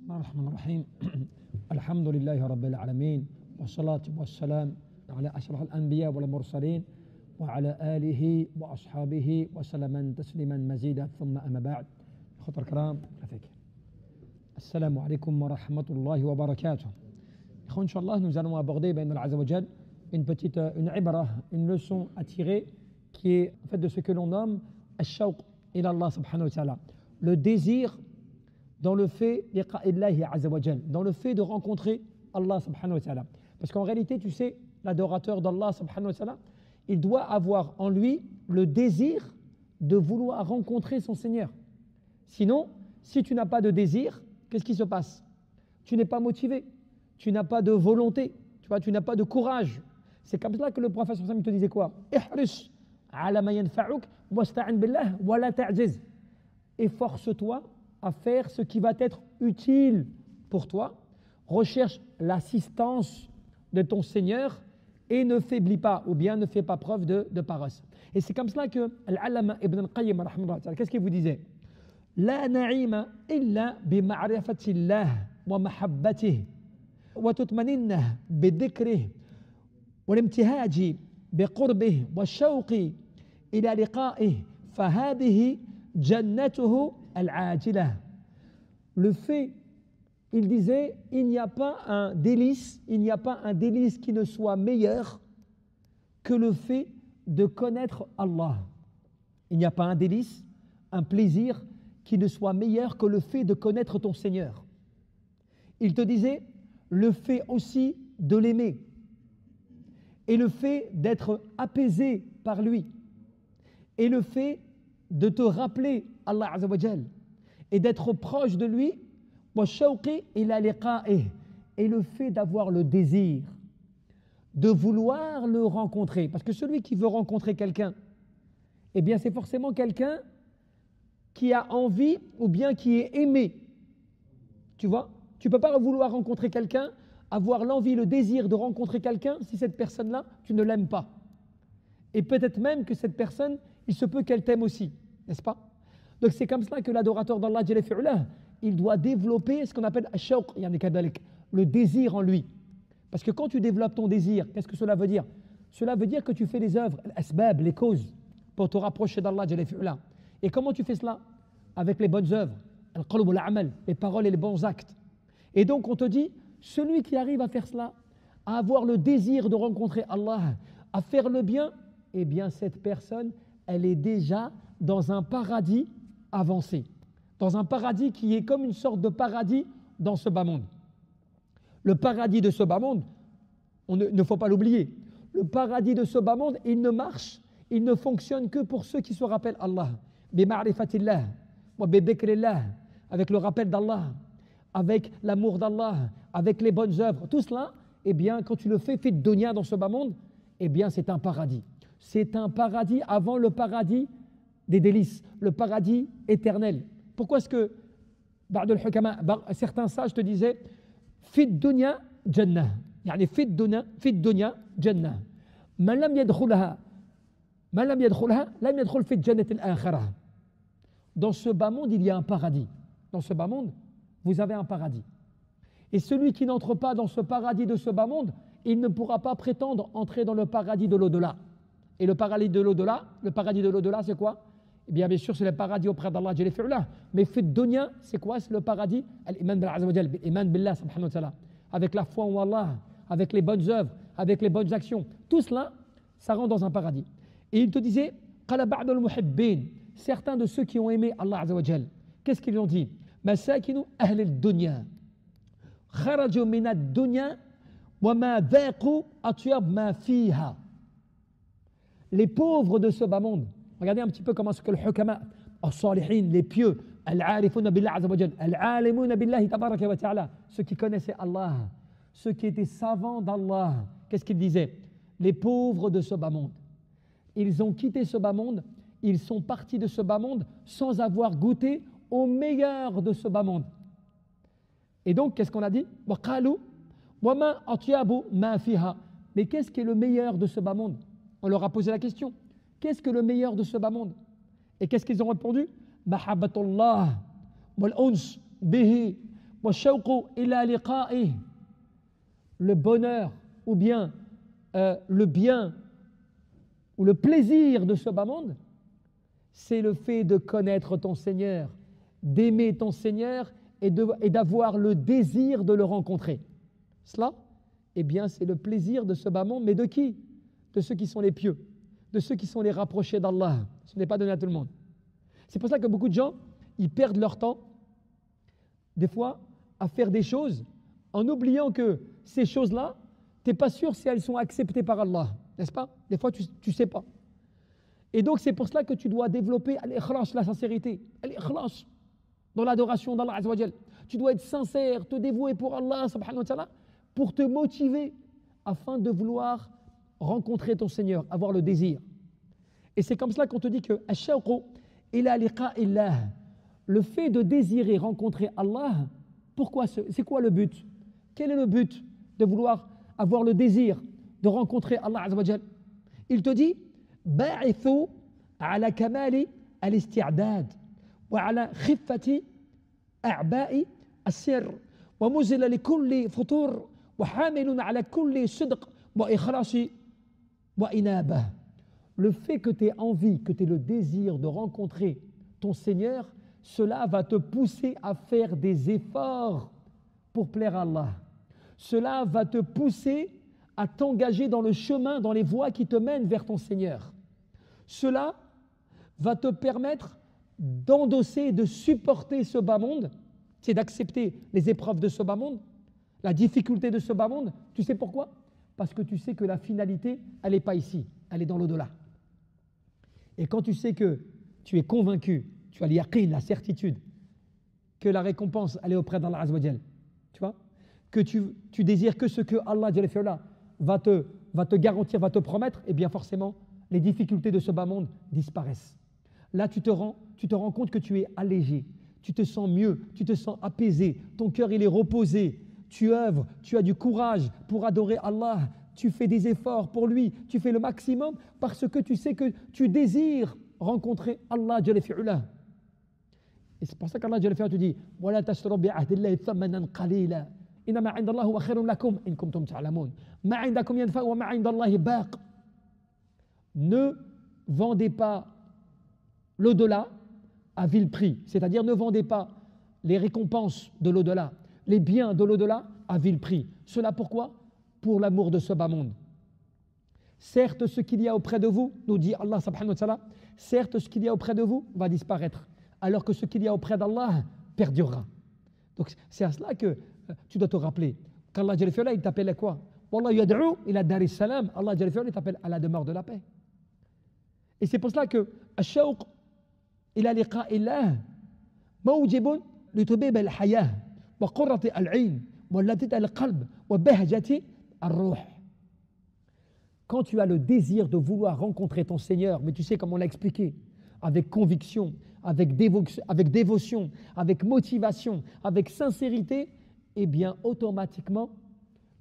الله الرحمن الرحيم الحمد لله رب العالمين والصلاة والسلام على أشرف الأنبياء والمرسلين وعلى آله وأصحابه وسلم تسليما مزيدا ثم أما بعد أخوة الكرام السلام عليكم ورحمة الله وبركاته. Inch'Allah, nous allons aborder une ibra, une leçon à tirer qui est en fait de ce que l'on nomme al-shawq ila Allah subhanahu wa ta'ala, le désir dans le fait dans le fait de rencontrer Allah subhanahu wa ta'ala. Parce qu'en réalité, tu sais, l'adorateur d'Allah subhanahu wa ta'ala, il doit avoir en lui le désir de vouloir rencontrer son Seigneur. Sinon, si tu n'as pas de désir, qu'est-ce qui se passe? Tu n'es pas motivé, tu n'as pas de volonté, tu n'as pas de courage. C'est comme cela que le prophète sallallahu alayhi wa sallam te disait quoi? Ihris ala ma yanfa'uk wasta'in billah wa la ta'jiz. Efforce-toi à faire ce qui va être utile pour toi. Recherche l'assistance de ton Seigneur et ne faiblis pas, ou bien ne fais pas preuve de paresse. Et c'est comme cela que Al-Allama Ibn al-Qayyim, qu'est-ce qu'il vous disait? La na'ima illa bi ma'rifatillah wa mahabbatihi wa tutmaninna bi dhikrih wa l'imtihaji bi qurbih wa shawqi ila liqa'ih fa hadhihi jannatuhu al-ajilah. Le fait, il disait, il n'y a pas un délice qui ne soit meilleur que le fait de connaître Allah. Il n'y a pas un délice, un plaisir qui ne soit meilleur que le fait de connaître ton Seigneur. Il te disait, le fait aussi de l'aimer et le fait d'être apaisé par lui et le fait de te rappeler Allah Azza wa Jal et d'être proche de lui, et le fait d'avoir le désir de vouloir le rencontrer. Parce que celui qui veut rencontrer quelqu'un, eh bien c'est forcément quelqu'un qui a envie ou bien qui est aimé. Tu vois, tu ne peux pas vouloir rencontrer quelqu'un, avoir l'envie, le désir de rencontrer quelqu'un si cette personne-là, tu ne l'aimes pas. Et peut-être même que cette personne, il se peut qu'elle t'aime aussi, n'est-ce pas? Donc c'est comme cela que l'adorateur d'Allah, il doit développer ce qu'on appelle le désir en lui. Parce que quand tu développes ton désir, qu'est-ce que cela veut dire? Cela veut dire que tu fais les œuvres, les causes, pour te rapprocher d'Allah. Et comment tu fais cela? Avec les bonnes œuvres, les paroles et les bons actes. Et donc on te dit, celui qui arrive à faire cela, à avoir le désir de rencontrer Allah, à faire le bien, eh bien cette personne, elle est déjà dans un paradis avancé, dans un paradis qui est comme une sorte de paradis dans ce bas monde. Le paradis de ce bas monde, il ne faut pas l'oublier, le paradis de ce bas monde, il ne marche, il ne fonctionne que pour ceux qui se rappellent Allah, bi ma'rifatillah wa bi dhikrillah, avec le rappel d'Allah, avec l'amour d'Allah, avec les bonnes œuvres, tout cela, eh bien quand tu le fais fit dunya dans ce bas monde, eh bien c'est un paradis. C'est un paradis avant le paradis des délices, le paradis éternel. Pourquoi est-ce que certains sages te disaient Fit dunya jannah, yani fit dunya jannah. Man lam yadkhulha lam yadkhul fit jannati al-akhirah. Dans ce bas monde, il y a un paradis. Dans ce bas monde, vous avez un paradis. Et celui qui n'entre pas dans ce paradis de ce bas monde, il ne pourra pas prétendre entrer dans le paradis de l'au-delà. Et le paradis de l'au-delà, c'est quoi? Eh bien sûr, c'est le paradis auprès d'Allah. Mais fit dunya, c'est quoi? C'est le paradis, al-iman billah subhanahu wa ta'ala, avec la foi en Allah, avec les bonnes œuvres, avec les bonnes actions. Tout cela, ça rentre dans un paradis. Et il te disait, certains de ceux qui ont aimé Allah Azza wa Jal, qu'est-ce qu'ils ont dit? Masakinu ahli al-dunya, kharaju min ad-dunya, wa ma dhaqu atyab ma fiha. Les pauvres de ce bas monde, regardez un petit peu comment ce que le hukama, as-salihin, les pieux, al-arifuna billah azza wa jal, al-alimuna billahi tabaraka wa ta'ala, ceux qui connaissaient Allah, ceux qui étaient savants d'Allah, qu'est-ce qu'ils disaient? Les pauvres de ce bas monde, ils ont quitté ce bas monde, ils sont partis de ce bas monde sans avoir goûté au meilleur de ce bas monde. Et donc, qu'est-ce qu'on a dit? Wa qalu wa ma atyabu ma fiha. Mais qu'est-ce qui est le meilleur de ce bas monde? On leur a posé la question. Qu'est-ce que le meilleur de ce bas monde? Et qu'est-ce qu'ils ont répondu? Mahabbatullah wal uns bihi وَالشَّوْقُ إِلَى لِقَائِهِ. Le bonheur ou bien le bien ou le plaisir de ce bas monde, c'est le fait de connaître ton Seigneur, d'aimer ton Seigneur et d'avoir le désir de le rencontrer. Cela, eh bien, c'est le plaisir de ce bas monde, mais de qui? De ceux qui sont les pieux, de ceux qui sont les rapprochés d'Allah. Ce n'est pas donné à tout le monde. C'est pour ça que beaucoup de gens, ils perdent leur temps, des fois, à faire des choses en oubliant que ces choses-là, tu n'es pas sûr si elles sont acceptées par Allah, n'est-ce pas? Des fois, tu ne sais pas. Et donc, c'est pour cela que tu dois développer al-ikhlas, la sincérité, al-ikhlas, dans l'adoration d'Allah Azza wa Jal. Tu dois être sincère, te dévouer pour Allah, subhanahu wa ta'ala, pour te motiver afin de vouloir rencontrer ton Seigneur, avoir le désir. Et c'est comme cela qu'on te dit que ash-shawqu ila liqa'illah, le fait de désirer rencontrer Allah, pourquoi c'est quoi le but? Quel est le but de vouloir avoir le désir de rencontrer Allah Azza wa Jal? Il te dit ba'ithu ala kamali al-isti'dad wa ala khiffati a'ba'i as-sirr wa muzila li kulli futur wa hamilun ala kulli sidq wa ikhlasi wa inabah. Le fait que tu aies envie, que tu aies le désir de rencontrer ton Seigneur, cela va te pousser à faire des efforts pour plaire à Allah. Cela va te pousser à t'engager dans le chemin, dans les voies qui te mènent vers ton Seigneur. Cela va te permettre d'endosser et de supporter ce bas monde, c'est d'accepter les épreuves de ce bas monde, la difficulté de ce bas monde. Tu sais pourquoi? Parce que tu sais que la finalité, elle n'est pas ici, elle est dans l'au-delà. Et quand tu sais que tu es convaincu, tu as l'yaqin, la certitude, que la récompense, elle est auprès d'Allah Azza wa Jal, tu vois, que tu désires que ce que Allah va te garantir, va te promettre, et bien forcément, les difficultés de ce bas monde disparaissent. Là, tu te rends compte que tu es allégé, tu te sens mieux, tu te sens apaisé, ton cœur il est reposé, tu œuvres, tu as du courage pour adorer Allah, tu fais des efforts pour lui, tu fais le maximum parce que tu sais que tu désires rencontrer Allah Jalla fi'ula. Et c'est pour ça qu'Allah Jalla fi'ula te dit وَلَا تَشْتَرُوا بِعَهْدِ اللَّهِ ثَمَنًا قَلِيلًا إِنَّمَا عِندَ اللَّهِ هُوَ خَيْرٌ لَكُمْ إِن كُنتُمْ تَعْلَمُونَ مَا عِندَكُمْ يَنْفَعُ وَمَا عِندَ اللَّهِ بَاقٍ. Ne vendez pas l'au-delà à vil prix, c'est-à-dire ne vendez pas les récompenses de l'au-delà, les biens de l'au-delà à vil prix. Cela pourquoi? Pour l'amour de ce bas monde. Certes, ce qu'il y a auprès de vous, nous dit Allah subhanahu wa ta'ala, certes, ce qu'il y a auprès de vous va disparaître, alors que ce qu'il y a auprès d'Allah perdurera. Donc c'est à cela que tu dois te rappeler qu'Allah Jalla fi'ala, il t'appelle à quoi? Wallah yad'u ila daris salam. Allah Jalla fi'ala, il t'appelle à la demeure de la paix. Et c'est pour cela que ash-shawq ila liqa'illah mawjibun li tubib al-hayah wa qurrati al-'ayn wa ladhat al-qalb wa bahjati ar-ruh. Quand tu as le désir de vouloir rencontrer ton Seigneur, mais tu sais comme on l'a expliqué, avec conviction, avec dévotion, avec motivation, avec sincérité, eh bien automatiquement,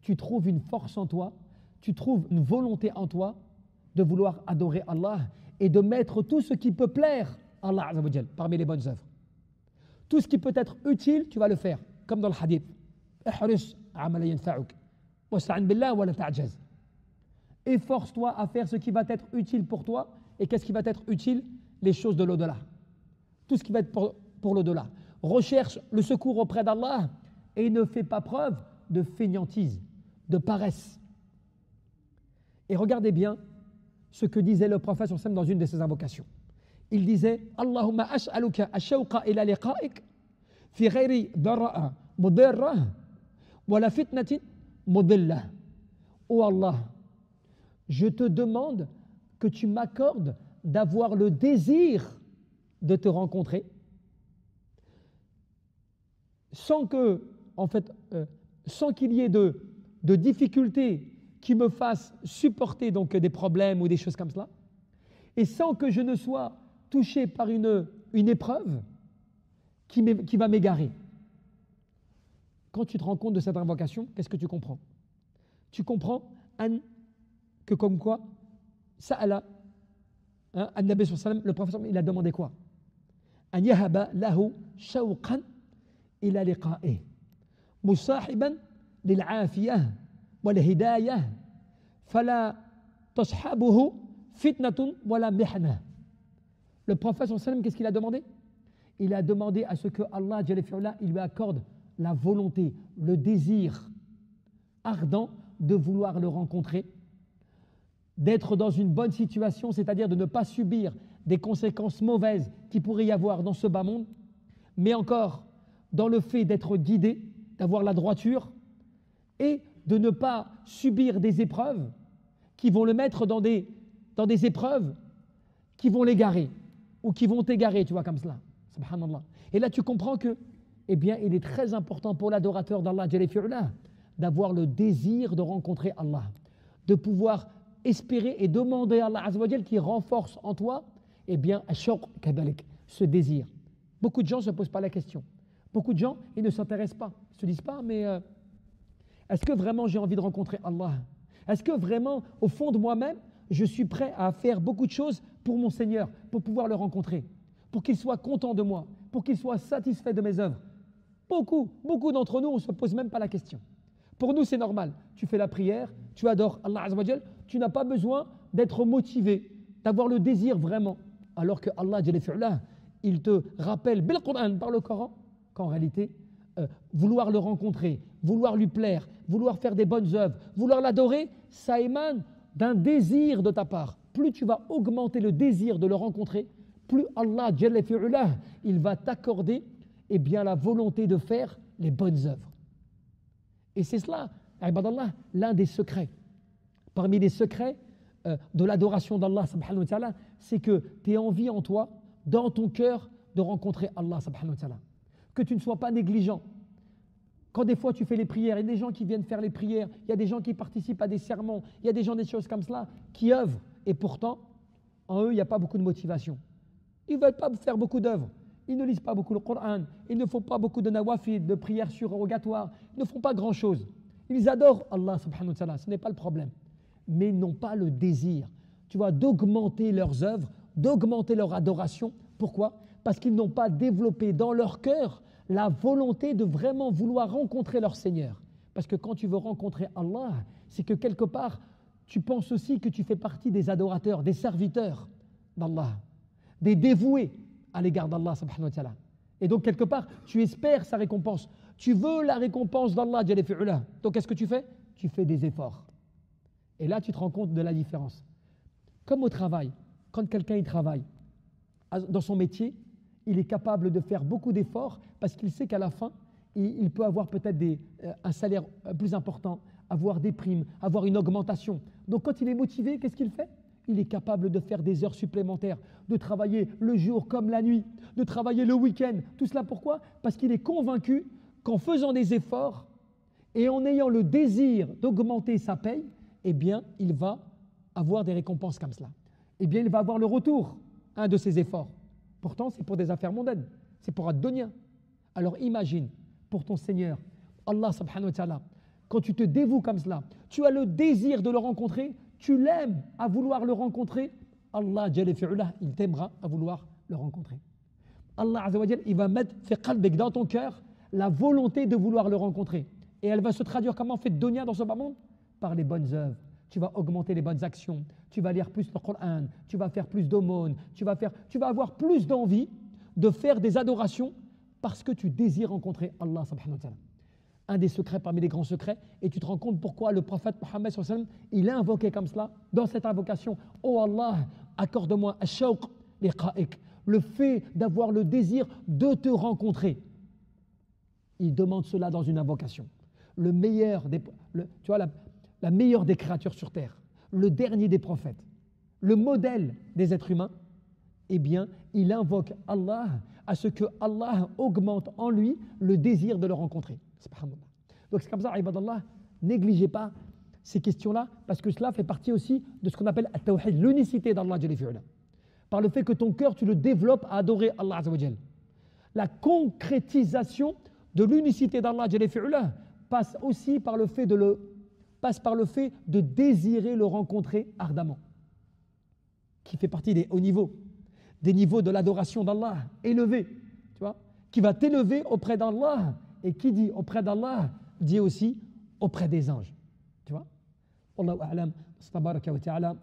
tu trouves une force en toi, tu trouves une volonté en toi de vouloir adorer Allah et de mettre tout ce qui peut plaire à Allah Azza wa Jal parmi les bonnes œuvres. Tout ce qui peut être utile, tu vas le faire, comme dans le hadith. Ihris amala yanfa'uk wasta'in billah wa la ta'jaz. Efforce-toi à faire ce qui va être utile pour toi. Et qu'est-ce qui va être utile? Les choses de l'au-delà. Tout ce qui va être pour l'au-delà. Recherche le secours auprès d'Allah et ne fais pas preuve de fainéantise, de paresse. Et regardez bien ce que disait le prophète dans une de ses invocations. Il disait Allahumma ash'aluka ash-shawqa ila liqa'ik fi ghayri dara'a mudarra wa la fitnatin mudilla. Oh Allah, je te demande que tu m'accordes d'avoir le désir de te rencontrer sans qu'il y ait de difficultés qui me fassent supporter donc des problèmes ou des choses comme cela, et sans que je ne sois touché par une épreuve qui va m'égarer. Quand tu te rends compte de cette invocation, qu'est-ce que tu comprends? Tu comprends que comme quoi, Sa'ala, An-Nabi sallallahu alayhi wa sallam, le prophète, il a demandé quoi? An yahaba lahu shawqan ila liqa'ih. مصاحبا للعافية والهداية فلا تصحبه فتنة ولا محنة. Le prophète sallallahu alayhi wa sallam, qu'est-ce qu'il a demandé? Il a demandé à ce que Allah il lui accorde la volonté, le désir ardent de vouloir le rencontrer, d'être dans une bonne situation, c'est-à-dire de ne pas subir des conséquences mauvaises qui pourrait y avoir dans ce bas monde, mais encore dans le fait d'être guidé, d'avoir la droiture et de ne pas subir des épreuves qui vont le mettre dans des épreuves qui vont l'égarer ou qui vont t'égarer, tu vois, comme cela. Subhanallah. Et là, tu comprends que, eh bien, il est très important pour l'adorateur d'Allah d'avoir le désir de rencontrer Allah, de pouvoir espérer et demander à Allah Azza wa Jal qui renforce en toi, eh bien, ce désir. Beaucoup de gens ne se posent pas la question. Beaucoup de gens, ils ne s'intéressent pas. Ils ne se disent pas, mais est-ce que vraiment j'ai envie de rencontrer Allah? Est-ce que vraiment, au fond de moi-même, je suis prêt à faire beaucoup de choses pour mon Seigneur, pour pouvoir le rencontrer, pour qu'il soit content de moi, pour qu'il soit satisfait de mes œuvres? Beaucoup d'entre nous, on ne se pose même pas la question. Pour nous, c'est normal. Tu fais la prière, tu adores Allah Azza wa Jal, tu n'as pas besoin d'être motivé, d'avoir le désir vraiment. Alors que Allah, il te rappelle, bil Coran, par le Coran, qu'en réalité, vouloir le rencontrer, vouloir lui plaire, vouloir faire des bonnes œuvres, vouloir l'adorer, ça émane d'un désir de ta part. Plus tu vas augmenter le désir de le rencontrer, plus Allah, il va t'accorder eh bien, la volonté de faire les bonnes œuvres. Et c'est cela, ibadallah, l'un des secrets. Parmi les secrets de l'adoration d'Allah, subhanahu wa ta'ala, c'est que tu aies envie en toi, dans ton cœur, de rencontrer Allah, subhanahu wa ta'ala. Que tu ne sois pas négligent. Quand des fois tu fais les prières, il y a des gens qui viennent faire les prières, il y a des gens qui participent à des sermons, il y a des gens, des choses comme cela, qui œuvrent. Et pourtant, en eux, il n'y a pas beaucoup de motivation. Ils ne veulent pas faire beaucoup d'œuvres. Ils ne lisent pas beaucoup le Coran. Ils ne font pas beaucoup de nawafid, de prières surrogatoires. Ils ne font pas grand-chose. Ils adorent Allah subhanahu wa ta'ala, ce n'est pas le problème. Mais ils n'ont pas le désir, tu vois, d'augmenter leurs œuvres, d'augmenter leur adoration. Pourquoi? Parce qu'ils n'ont pas développé dans leur cœur la volonté de vraiment vouloir rencontrer leur Seigneur. Parce que quand tu veux rencontrer Allah, c'est que quelque part, tu penses aussi que tu fais partie des adorateurs, des serviteurs d'Allah, des dévoués à l'égard d'Allah subhanahu wa ta'ala. Et donc quelque part, tu espères sa récompense. Tu veux la récompense d'Allah. Donc qu'est-ce que tu fais? Tu fais des efforts. Et là, tu te rends compte de la différence. Comme au travail, quand quelqu'un il travaille dans son métier, il est capable de faire beaucoup d'efforts parce qu'il sait qu'à la fin, il peut avoir peut-être un salaire plus important, avoir des primes, avoir une augmentation. Donc quand il est motivé, qu'est-ce qu'il fait? Il est capable de faire des heures supplémentaires, de travailler le jour comme la nuit, de travailler le week-end. Tout cela pourquoi? Parce qu'il est convaincu qu'en faisant des efforts et en ayant le désir d'augmenter sa paye, eh bien, il va avoir des récompenses comme cela. Eh bien, il va avoir le retour de ses efforts. Pourtant, c'est pour des affaires mondaines, c'est pour ad-dunya. Alors imagine, pour ton Seigneur, Allah subhanahu wa ta'ala, quand tu te dévoues comme cela, tu as le désir de le rencontrer, tu l'aimes à vouloir le rencontrer, Allah il t'aimera à vouloir le rencontrer. Allah Azza wa Jal, il va mettre dans ton cœur la volonté de vouloir le rencontrer. Et elle va se traduire comment? Fait dunya dans ce bas monde? Par les bonnes œuvres. Tu vas augmenter les bonnes actions, tu vas lire plus le Coran, tu vas faire plus d'aumônes, tu vas avoir plus d'envie de faire des adorations parce que tu désires rencontrer Allah subhanahu wa ta'ala. Un des secrets parmi les grands secrets, et tu te rends compte pourquoi le prophète Mohammed sallallahu alayhi wa sallam, il a invoqué comme cela, dans cette invocation, oh Allah, accorde-moi ash-shawq liqa'ik, le fait d'avoir le désir de te rencontrer. Il demande cela dans une invocation. Le meilleur des, tu vois, la meilleure des créatures sur terre, le dernier des prophètes, le modèle des êtres humains, eh bien, il invoque Allah à ce que Allah augmente en lui le désir de le rencontrer. Donc c'est comme ça, ibadallah, négligez pas ces questions-là, parce que cela fait partie aussi de ce qu'on appelle at-tawhid, l'unicité d'Allah. Par le fait que ton cœur, tu le développes à adorer Allah Azza wa Jal. La concrétisation de l'unicité d'Allah passe aussi par le fait de désirer le rencontrer ardemment, qui fait partie des hauts niveaux, des niveaux de l'adoration d'Allah élevés, tu vois, qui va t'élever auprès d'Allah Et qui dit auprès d'Allah, dit aussi auprès des anges. Tu vois? Wallahu a'lam. Tabaraka wa ta'ala.